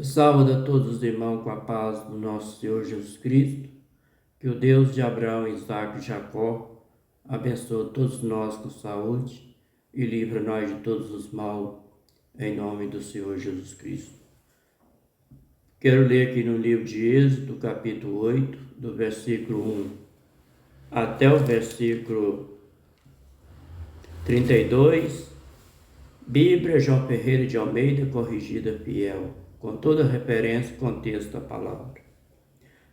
Saúde a todos os irmãos com a paz do nosso Senhor Jesus Cristo. Que o Deus de Abraão, Isaque e Jacó abençoe todos nós com saúde e livra nós de todos os mal, em nome do Senhor Jesus Cristo. Quero ler aqui no livro de Êxodo, capítulo 8, do versículo 1 até o versículo 32. Bíblia João Ferreira de Almeida, corrigida fiel, com toda referência e contexto da palavra.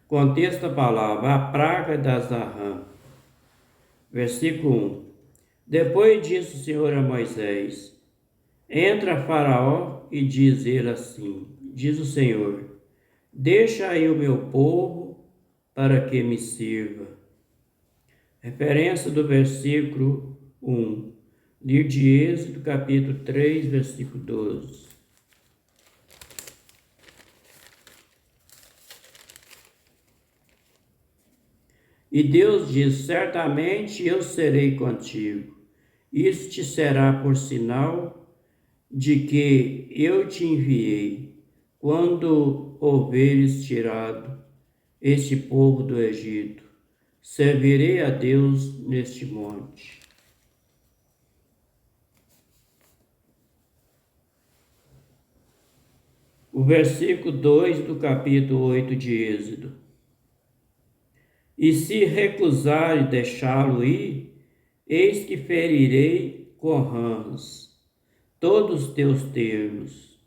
Contexto da palavra: a praga das rãs. Versículo 1. Depois disse o Senhor a Moisés: entra Faraó e diz ele assim: diz o Senhor, deixa aí o meu povo para que me sirva. Referência do versículo 1. Livro de Êxodo, capítulo 3, versículo 12. E Deus diz: certamente eu serei contigo. Isso te será por sinal de que eu te enviei, quando houveres tirado este povo do Egito. Servirei a Deus neste monte. O versículo 2 do capítulo 8 de Êxodo. E se recusar deixá-lo ir, eis que ferirei com rãs todos os teus termos.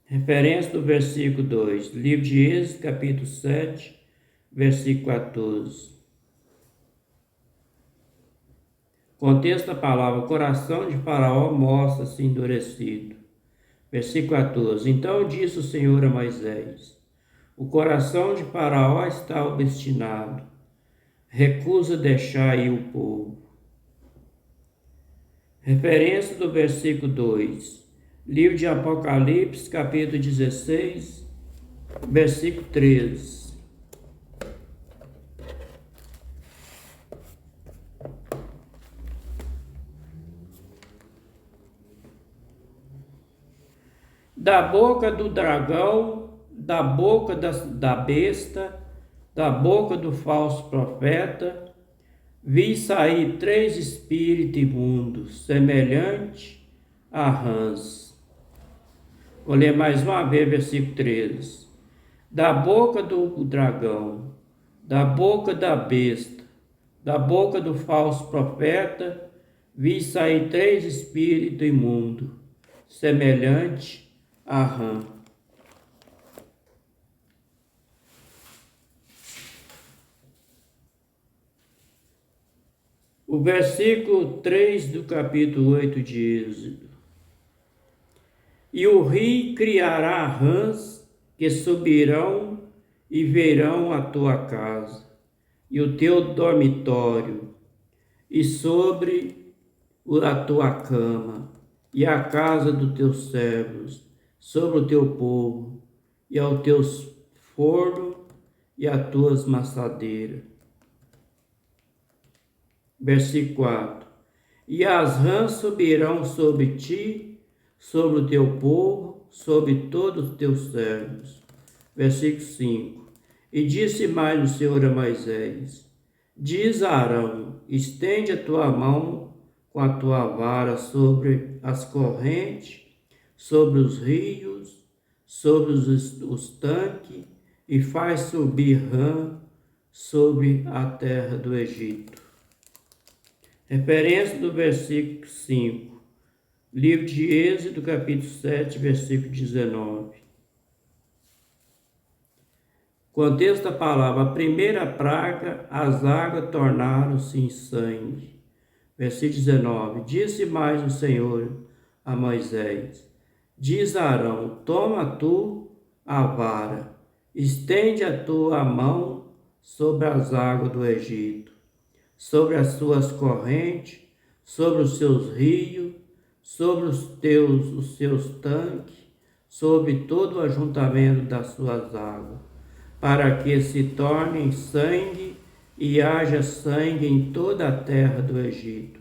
Referência do versículo 2, livro de Êxodo, capítulo 7, versículo 14. Contexto da palavra: o coração de Faraó mostra-se endurecido. Versículo 14. Então disse o Senhor a Moisés: o coração de Faraó está obstinado, recusa deixar ir o povo. Referência do versículo 2, livro de Apocalipse, capítulo 16, versículo 13. Da boca do dragão, da boca da besta, da boca do falso profeta, vi sair 3 espíritos imundos, semelhante a rãs. Vou ler mais uma vez, versículo 13. Da boca do dragão, da boca da besta, da boca do falso profeta, vi sair 3 espíritos imundos, semelhante a rã. O versículo 3 do capítulo 8 de Êxodo. E o rio criará rãs que subirão e verão a tua casa, e o teu dormitório, e sobre a tua cama, e a casa dos teus servos, sobre o teu povo, e aos teus fornos, e às tuas maçadeiras. Versículo 4. E as rãs subirão sobre ti, sobre o teu povo, sobre todos os teus servos. Versículo 5. E disse mais o Senhor a Moisés: diz a Arão: estende a tua mão com a tua vara sobre as correntes, sobre os rios, sobre os tanques, e faz subir rã sobre a terra do Egito. Referência do versículo 5, livro de Êxodo, capítulo 7, versículo 19. Contexto da palavra: a primeira praga, as águas tornaram-se em sangue. Versículo 19. Disse mais o Senhor a Moisés: diz a Arão: toma tu a vara, estende a tua mão sobre as águas do Egito, sobre as suas correntes, sobre os seus rios, sobre os seus tanques, sobre todo o ajuntamento das suas águas, para que se tornem sangue e haja sangue em toda a terra do Egito,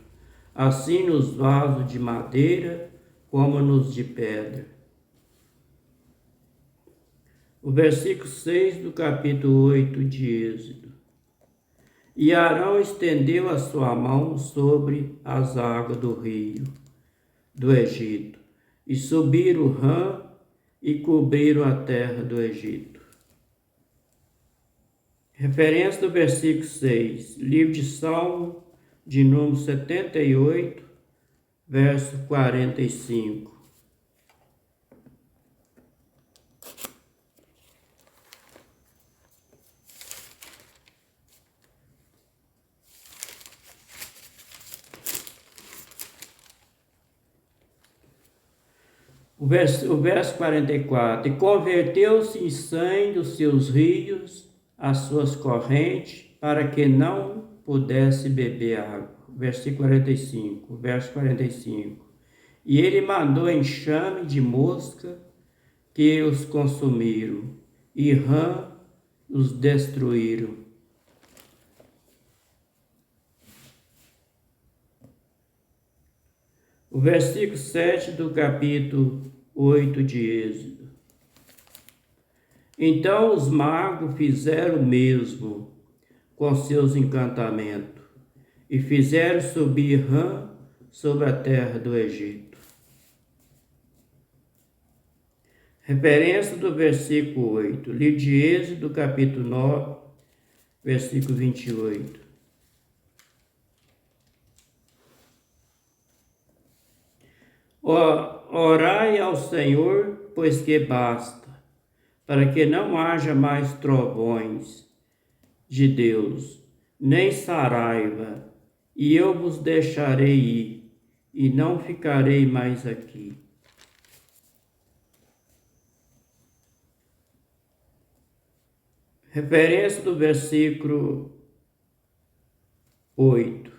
assim nos vasos de madeira como nos de pedra. O versículo 6 do capítulo 8 de Êxodo. E Arão estendeu a sua mão sobre as águas do rio do Egito, e subiram o Rã e cobriram a terra do Egito. Referência do versículo 6, livro de Salmo, de número 78, verso 45. O verso 44, e converteu-se em sangue os seus rios, as suas correntes, para que não pudesse beber água. Versículo 45, verso 45. E ele mandou enxame de mosca que os consumiram, e rã os destruíram. O versículo 7 do capítulo 8 de Êxodo. Então os magos fizeram o mesmo com seus encantamentos, e fizeram subir rã sobre a terra do Egito. Referência do versículo 8, livro de Êxodo, capítulo 9, versículo 28. Orai ao Senhor, pois que basta, para que não haja mais trovões de Deus, nem saraiva, e eu vos deixarei ir, e não ficarei mais aqui. Referência do versículo 8.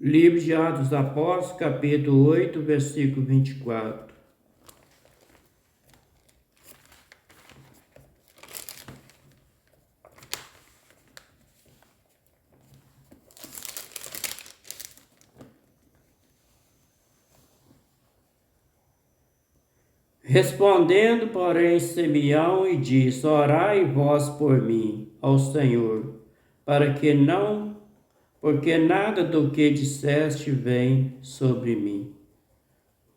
Livro de Atos dos Apóstolos, capítulo 8, versículo 24. Respondendo, porém, Simeão e disse: Orai vós por mim ao Senhor, para que não, porque nada do que disseste vem sobre mim.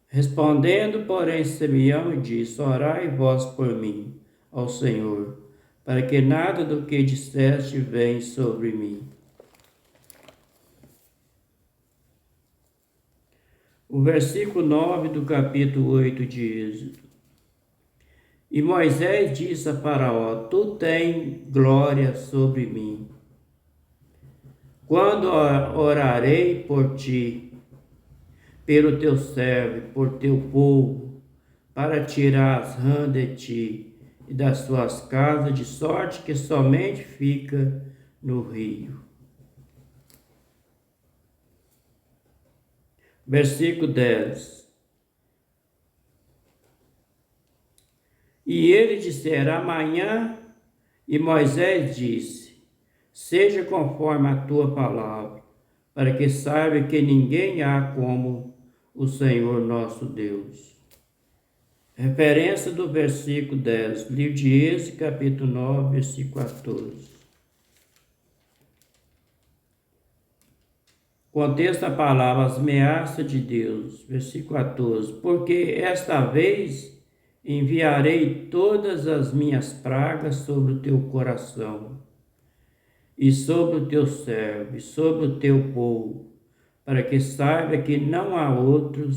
Respondendo, porém, Simeão e disse: Orai vós por mim ao Senhor, para que nada do que disseste vem sobre mim. O versículo 9 do capítulo 8 de Êxodo. E Moisés disse a Faraó: Tu tens glória sobre mim, quando orarei por ti, pelo teu servo, por teu povo, para tirar as rãs de ti e das suas casas, de sorte que somente fica no rio. Versículo 10. E ele dissera amanhã, e Moisés disse: Seja conforme a tua palavra, para que saiba que ninguém há como o Senhor nosso Deus. Referência do versículo 10, livro de Êxodo, capítulo 9, versículo 14. Contexto a palavra, as ameaças de Deus, versículo 14. Porque esta vez enviarei todas as minhas pragas sobre o teu coração, e sobre o teu servo, e sobre o teu povo, para que saiba que não há outro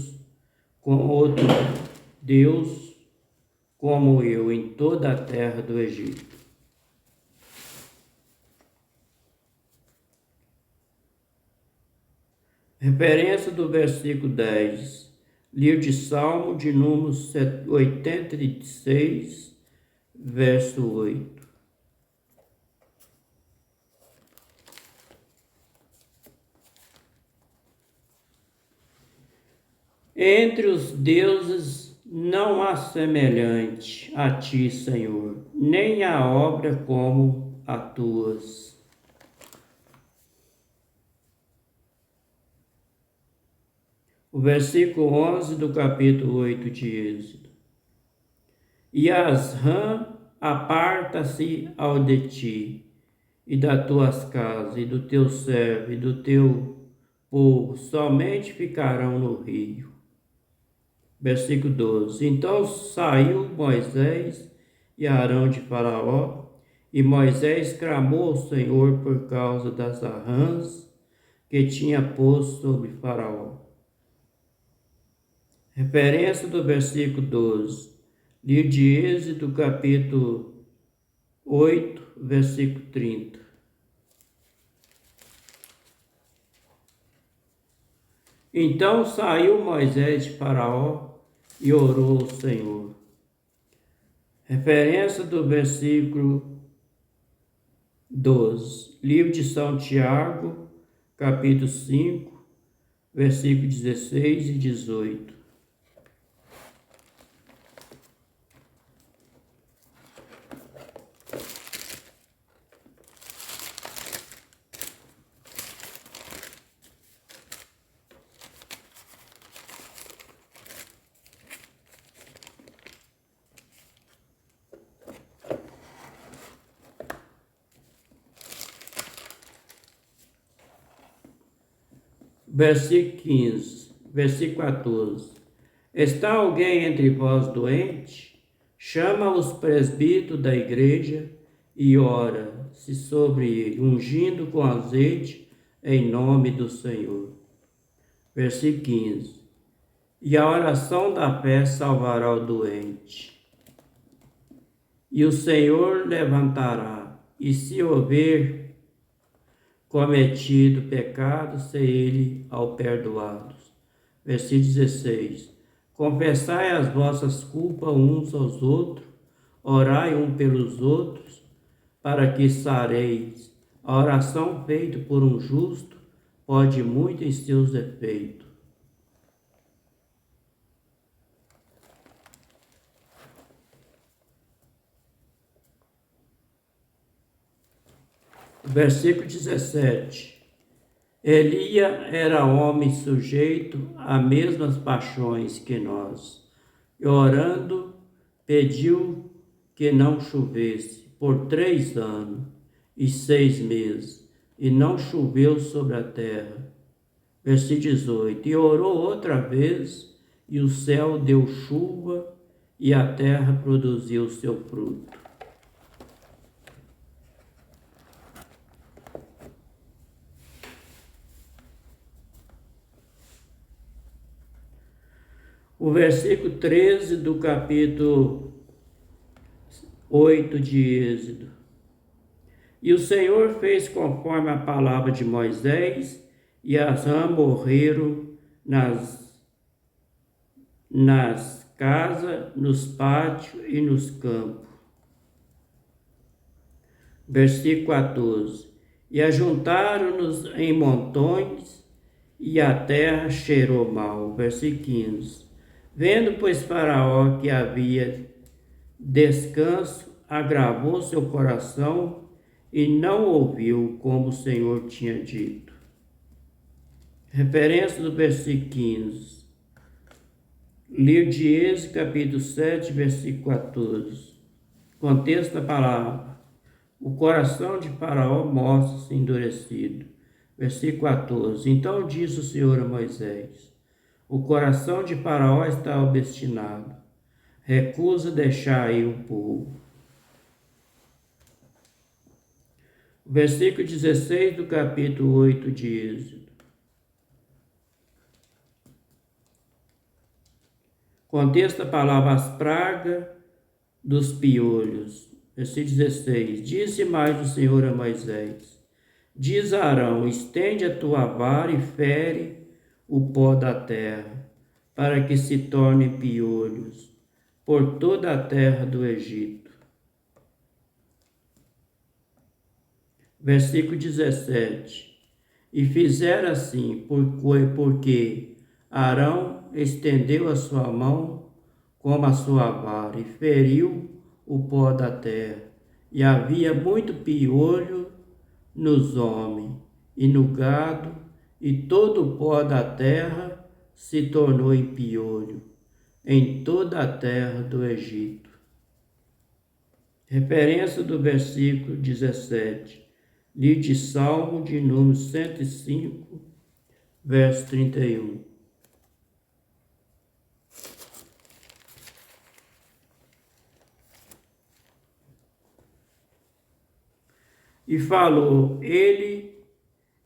Deus como eu em toda a terra do Egito. Referência do versículo 10, livro de Salmo de número 86, verso 8. Entre os deuses não há semelhante a ti, Senhor, nem há obra como a tuas. O versículo 11 do capítulo 8 de Êxodo. E as rãs aparta-se ao de ti, e das tuas casas, e do teu servo, e do teu povo, somente ficarão no rio. Versículo 12. Então saiu Moisés e Arão de Faraó, e Moisés clamou ao Senhor por causa das rãs que tinha posto sobre Faraó. Referência do versículo 12. Livro de Êxodo, capítulo 8, versículo 30. Então saiu Moisés de Faraó e orou ao Senhor. Referência do versículo 12. Livro de São Tiago, capítulo 5, versículo 16 e 18. Versículo 15, versículo 14. Está alguém entre vós doente? Chama os presbíteros da igreja e ora-se sobre ele, ungindo com azeite em nome do Senhor. Versículo 15. E a oração da fé salvará o doente. E o Senhor levantará, e se houver cometido pecado, se ele ao perdoados. Versículo 16. Confessai as vossas culpas uns aos outros, orai um pelos outros, para que sareis. A oração feita por um justo pode muito em seus efeitos. Versículo 17. Elia era homem sujeito a mesmas paixões que nós, e orando pediu que não chovesse por 3 anos e 6 meses, e não choveu sobre a terra. Versículo 18. E orou outra vez, e o céu deu chuva, e a terra produziu seu fruto. O versículo 13 do capítulo 8 de Êxodo. E o Senhor fez conforme a palavra de Moisés, e as rãs morreram nas casas, nos pátios e nos campos. Versículo 14. E ajuntaram-nos em montões, e a terra cheirou mal. Versículo 15. Vendo, pois, Faraó que havia descanso, agravou seu coração e não ouviu como o Senhor tinha dito. Referência do versículo 15. Livro de Êxodo, capítulo 7, versículo 14. Contexto da palavra. O coração de Faraó mostra-se endurecido. Versículo 14. Então disse o Senhor a Moisés: o coração de Faraó está obstinado, recusa deixar ir o povo. Versículo 16 do capítulo 8 de Êxodo. Contexto da palavra as pragas dos piolhos. Versículo 16. Disse mais o Senhor a Moisés: diz a Arão, estende a tua vara e fere o pó da terra, para que se tornem piolhos por toda a terra do Egito. Versículo 17. E fizeram assim, porque Arão estendeu a sua mão como a sua vara, e feriu o pó da terra, e havia muito piolho nos homens e no gado, e todo o pó da terra se tornou em piolho, em toda a terra do Egito. Referência do versículo 17. Li de Salmo de número 105, verso 31. E falou ele,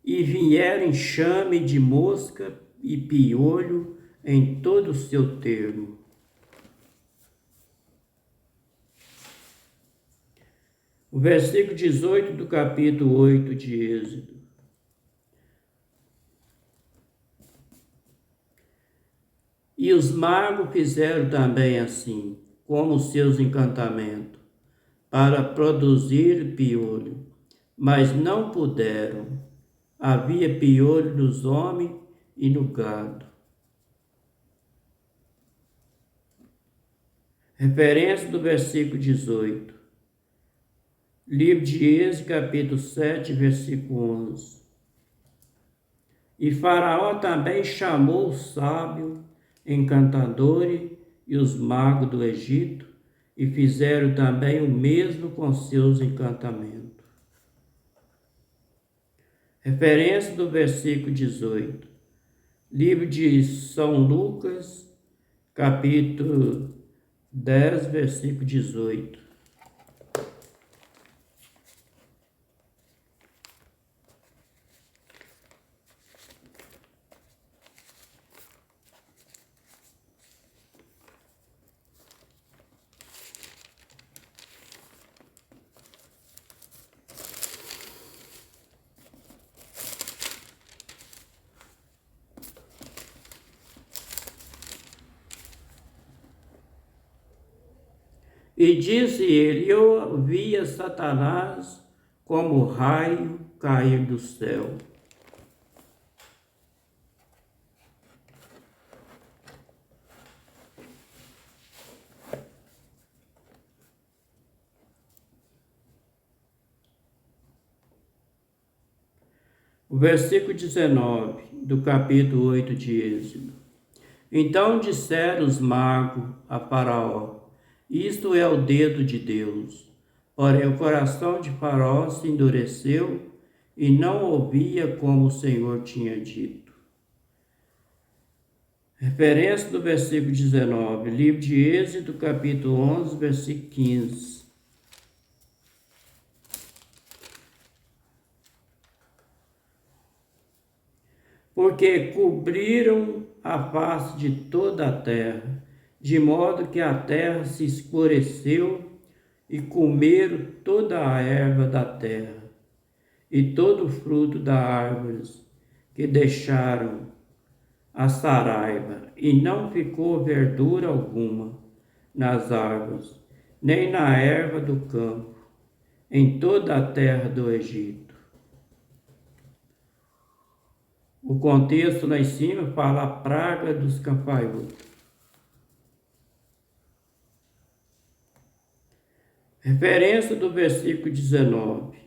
e vieram enxame de mosca e piolho em todo o seu termo. O versículo 18 do capítulo 8 de Êxodo. E os magos fizeram também assim, como os seus encantamentos, para produzir piolho, mas não puderam. Havia piolho nos homens e no gado. Referência do versículo 18. Livro de Êxodo, capítulo 7, versículo 11. E Faraó também chamou os sábios, encantadores e os magos do Egito, e fizeram também o mesmo com seus encantamentos. Referência do versículo 18. Livro de São Lucas, capítulo 10, versículo 18. E disse ele: eu via Satanás como raio cair do céu. O versículo 19 do capítulo 8 de Êxodo. Então disseram os magos a Faraó: isto é o dedo de Deus. Porém o coração de Faraó se endureceu e não ouvia como o Senhor tinha dito. Referência do versículo 19, livro de Êxodo, capítulo 11, versículo 15. Porque cobriram a face de toda a terra, de modo que a terra se escureceu, e comeram toda a erva da terra, e todo o fruto das árvores, que deixaram a saraiva, e não ficou verdura alguma nas árvores, nem na erva do campo, em toda a terra do Egito. O contexto lá em cima fala a praga dos gafanhotos. Referência do versículo 19.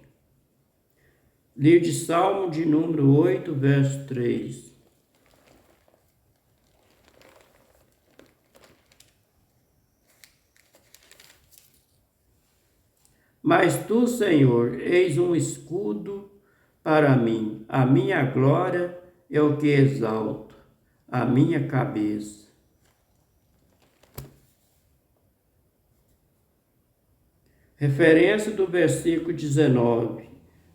Livro de Salmo de número 8, verso 3. Mas tu, Senhor, eis um escudo para mim, a minha glória é o que exalto, a minha cabeça. Referência do versículo 19,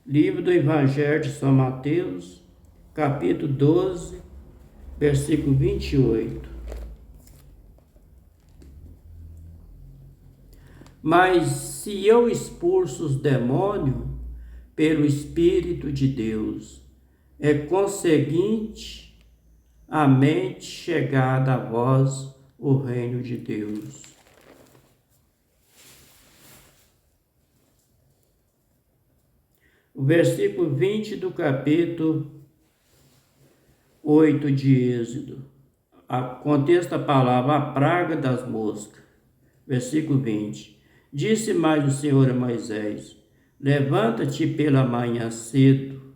livro do Evangelho de São Mateus, capítulo 12, versículo 28. Mas se eu expulso os demônios pelo Espírito de Deus, é conseguinte a mente chegada a vós o reino de Deus. O versículo 20 do capítulo 8 de Êxodo. Contexto a palavra a praga das moscas. Versículo 20. Disse mais o Senhor a Moisés: levanta-te pela manhã cedo,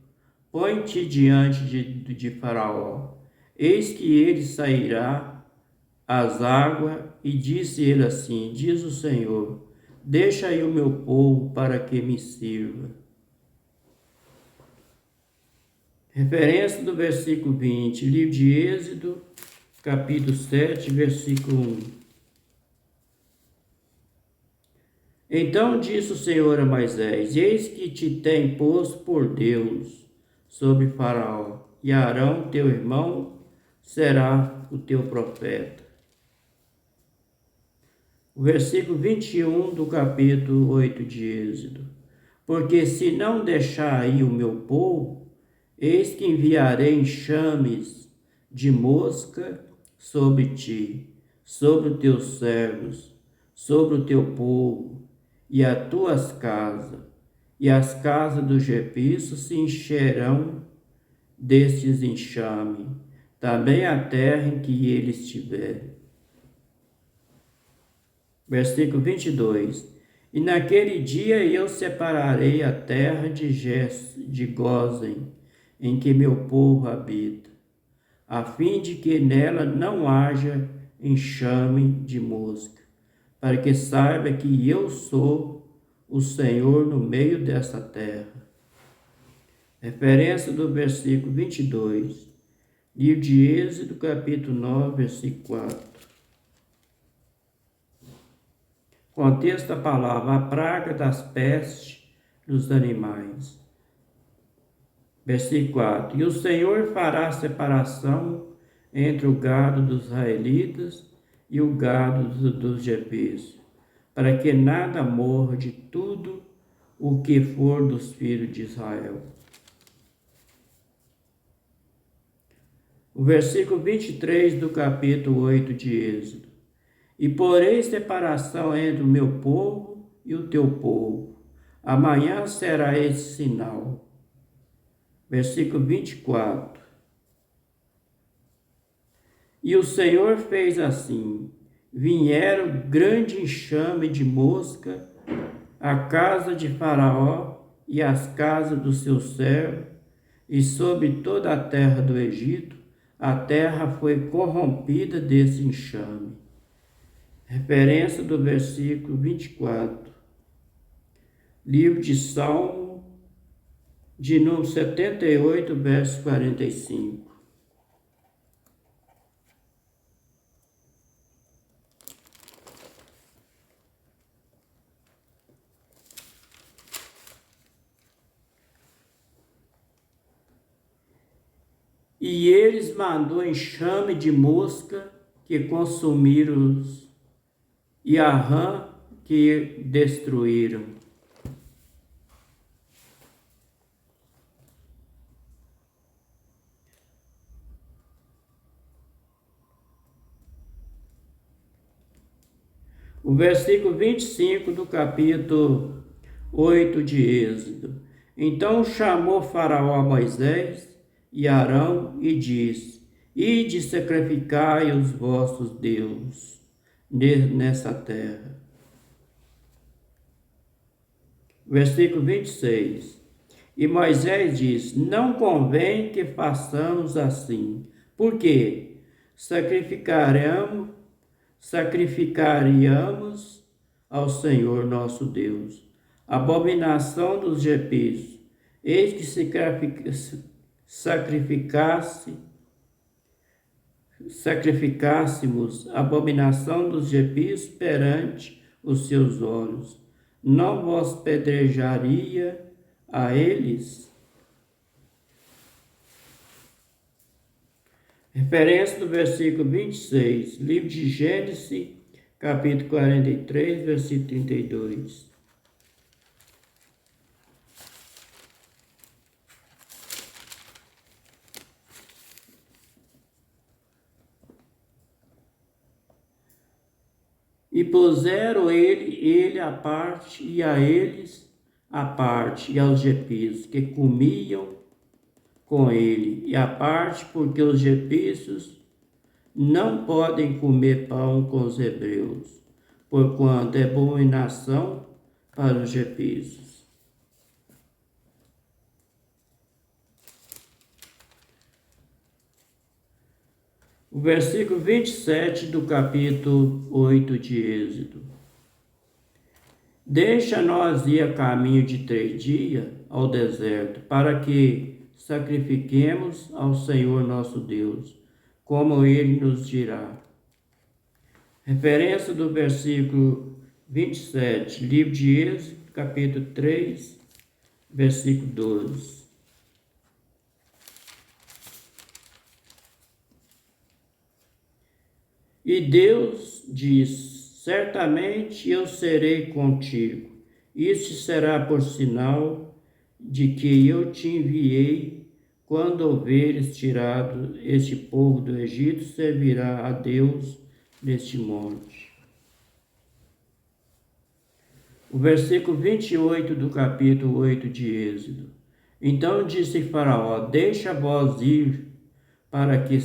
põe-te diante de Faraó. Eis que ele sairá às águas, e disse ele assim: diz o Senhor, deixa aí o meu povo para que me sirva. Referência do versículo 20, livro de Êxodo, capítulo 7, versículo 1. Então disse o Senhor a Moisés: Eis que te tem posto por Deus sobre Faraó, e Arão, teu irmão, será o teu profeta. O versículo 21 do capítulo 8 de Êxodo. Porque se não deixar ir o meu povo, eis que enviarei enxames de mosca sobre ti, sobre os teus servos, sobre o teu povo, e as tuas casas, e as casas dos egípcios se encherão destes enxames, também a terra em que eles estiverem. Versículo 22. E naquele dia eu separarei a terra de Gósen, em que meu povo habita, a fim de que nela não haja enxame de mosca, para que saiba que eu sou o Senhor no meio dessa terra. Referência do versículo 22, livro de Êxodo, capítulo 9, versículo 4. Contexto da palavra: a praga das pestes dos animais. Versículo 4. E o Senhor fará separação entre o gado dos israelitas e o gado dos egípcios, para que nada morra de tudo o que for dos filhos de Israel. O versículo 23 do capítulo 8 de Êxodo. E porei separação entre o meu povo e o teu povo. Amanhã será esse sinal. Versículo 24. E o Senhor fez assim: vieram grande enxame de mosca à casa de Faraó e às casas dos seus servos, e sobre toda a terra do Egito, a terra foi corrompida desse enxame. Referência do versículo 24. Livro de Salmo, de número 78, verso 45. E eles mandou enxame de mosca que consumiram os, e a rã que destruíram. O versículo 25 do capítulo 8 de Êxodo. Então chamou Faraó a Moisés e Arão e disse: Ide sacrificai os vossos deuses nessa terra. Versículo 26. E Moisés disse: Não convém que façamos assim, porque sacrificaríamos ao Senhor nosso Deus abominação dos egípcios. Eis que sacrificássemos a abominação dos egípcios perante os seus olhos, não vos pedrejaria a eles? Referência do versículo 26, livro de Gênesis, capítulo 43, versículo 32. E puseram ele à parte, e a eles à parte, e aos egípcios que comiam com ele, e à parte, porque os egípcios não podem comer pão com os hebreus, porquanto é abominação para os egípcios. O versículo 27 do capítulo 8 de Êxodo. Deixa-nos ir a caminho de 3 dias ao deserto, para que sacrifiquemos ao Senhor nosso Deus, como Ele nos dirá. Referência do versículo 27, livro de Êxodo, capítulo 3, versículo 12. E Deus diz: certamente eu serei contigo. Isso será por sinal de que eu te enviei. Quando houveres tirado este povo do Egito, servirá a Deus neste monte. O versículo 28 do capítulo 8 de Êxodo. Então disse Faraó: deixa vós ir, para que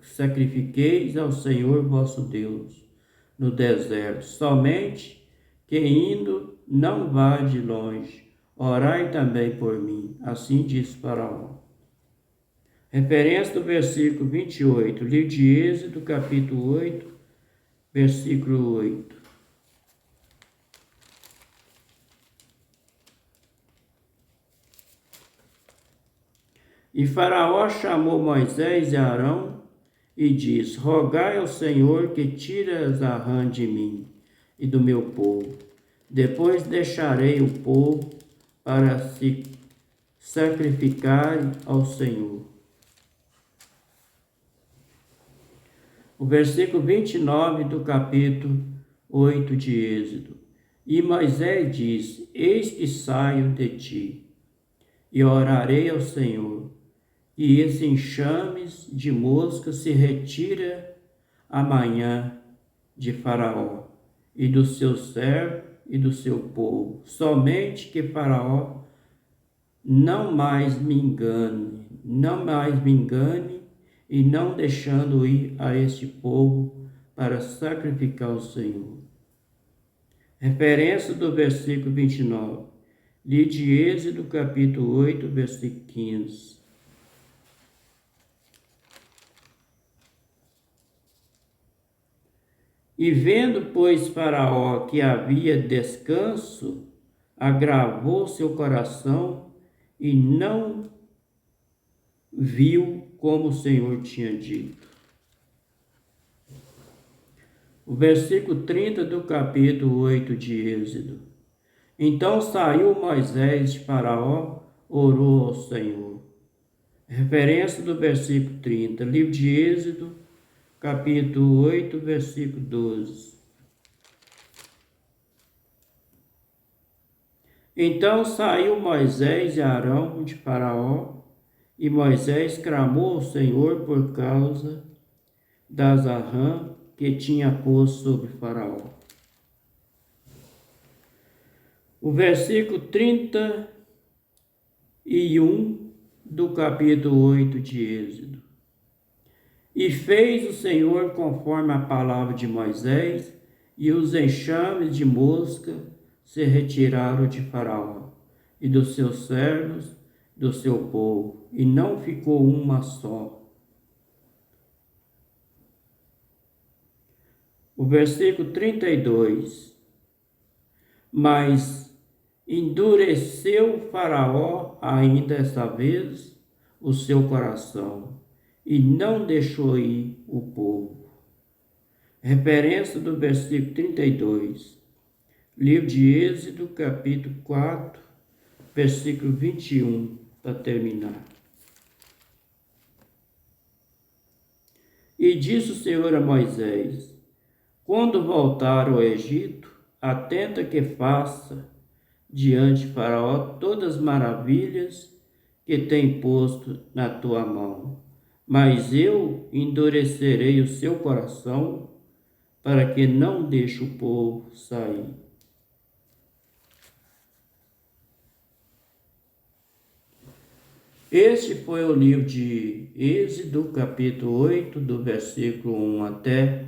sacrifiqueis ao Senhor vosso Deus no deserto. Somente que indo não vá de longe. Orai também por mim. Assim disse Faraó. Referência do versículo 28, livro de Êxodo, capítulo 8, versículo 8. E Faraó chamou Moisés e Arão e disse: rogai ao Senhor que tire a rã de mim e do meu povo. Depois deixarei o povo para se sacrificar ao Senhor. O versículo 29 do capítulo 8 de Êxodo. E Moisés disse: eis que saio de ti, e orarei ao Senhor, e esse enxame de mosca se retira amanhã de Faraó, e do seu servo e do seu povo. Somente que Faraó não mais me engane, e não deixando ir a este povo para sacrificar ao Senhor. Referência do versículo 29, livro de Êxodo, capítulo 8, versículo 15. E vendo, pois, Faraó que havia descanso, agravou seu coração e não viu como o Senhor tinha dito. O versículo 30 do capítulo 8 de Êxodo. Então saiu Moisés de Faraó, orou ao Senhor. Referência do versículo 30, livro de Êxodo, capítulo 8, versículo 12. Então saiu Moisés e Arão de Faraó, e Moisés clamou ao Senhor por causa das rãs que tinha posto sobre Faraó. O versículo 31 do capítulo 8 de Êxodo. E fez o Senhor conforme a palavra de Moisés, e os enxames de mosca se retiraram de Faraó, e dos seus servos, do seu povo, e não ficou uma só. O versículo 32. Mas endureceu Faraó ainda esta vez o seu coração, e não deixou ir o povo. Referência do versículo 32, livro de Êxodo, capítulo 4, versículo 21, para terminar. E disse o Senhor a Moisés: quando voltar ao Egito, atenta que faça diante de Faraó todas as maravilhas que tem posto na tua mão. Mas eu endurecerei o seu coração, para que não deixe o povo sair. Este foi o livro de Êxodo, capítulo 8, do versículo 1 até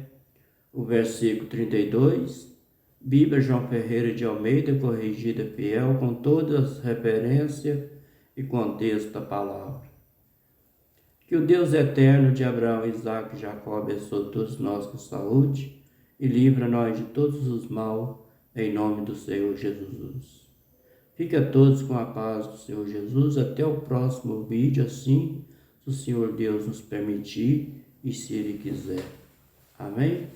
o versículo 32. Bíblia João Ferreira de Almeida, corrigida fiel, com todas as referências e contexto da palavra. Que o Deus eterno de Abraão, Isaque e Jacó abençoe todos nós com saúde e livra nós de todos os mal, em nome do Senhor Jesus. Fique a todos com a paz do Senhor Jesus. Até o próximo vídeo, assim, se o Senhor Deus nos permitir e se Ele quiser. Amém?